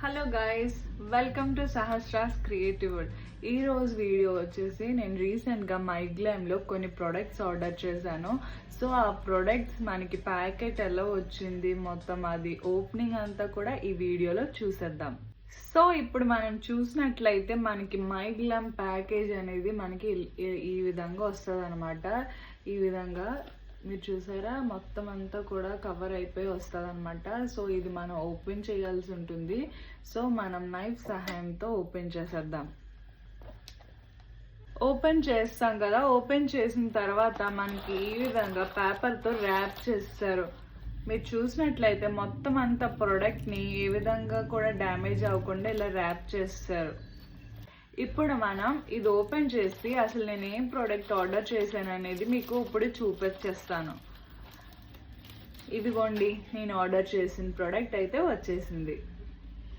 Hello guys, welcome to Sahasra's creative world. ఈ రోజు video వచ్చేసి నేను రీసెంట్గా మైగ్లామ్లో కొన్ని ప్రొడక్ట్స్ ఆర్డర్ చేశాను. సో ఆ ప్రొడక్ట్స్ మనకి ప్యాకెట్ ఎలా వచ్చింది, మొత్తం అది ఓపెనింగ్ అంతా కూడా ఈ వీడియోలో చూసేద్దాం. సో ఇప్పుడు మనం చూసినట్లయితే మనకి మైగ్లామ్ ప్యాకేజ్ అనేది మనకి ఈ విధంగా వస్తుంది అనమాట. ఈ విధంగా మీరు చూసారా, మొత్తం అంతా కూడా కవర్ అయిపోయి వస్తుంది అనమాట. సో ఇది మనం ఓపెన్ చేయాల్సి ఉంటుంది. సో మనం నైఫ్ సహాయంతో ఓపెన్ చేసేద్దాం. ఓపెన్ చేస్తాం కదా, ఓపెన్ చేసిన తర్వాత మనకి ఈ విధంగా పేపర్తో ర్యాప్ చేస్తారు. మీరు చూసినట్లయితే మొత్తం అంతా ప్రోడక్ట్ని ఏ విధంగా కూడా డ్యామేజ్ అవ్వకుండా ఇలా ర్యాప్ చేస్తారు. ఇప్పుడు మనం ఇది ఓపెన్ చేసి అసలు నేను ఏం ప్రోడక్ట్ ఆర్డర్ చేశాను అనేది మీకు ఇప్పుడు చూపించేస్తాను. ఇదిగోండి, నేను ఆర్డర్ చేసిన ప్రోడక్ట్ అయితే వచ్చేసింది.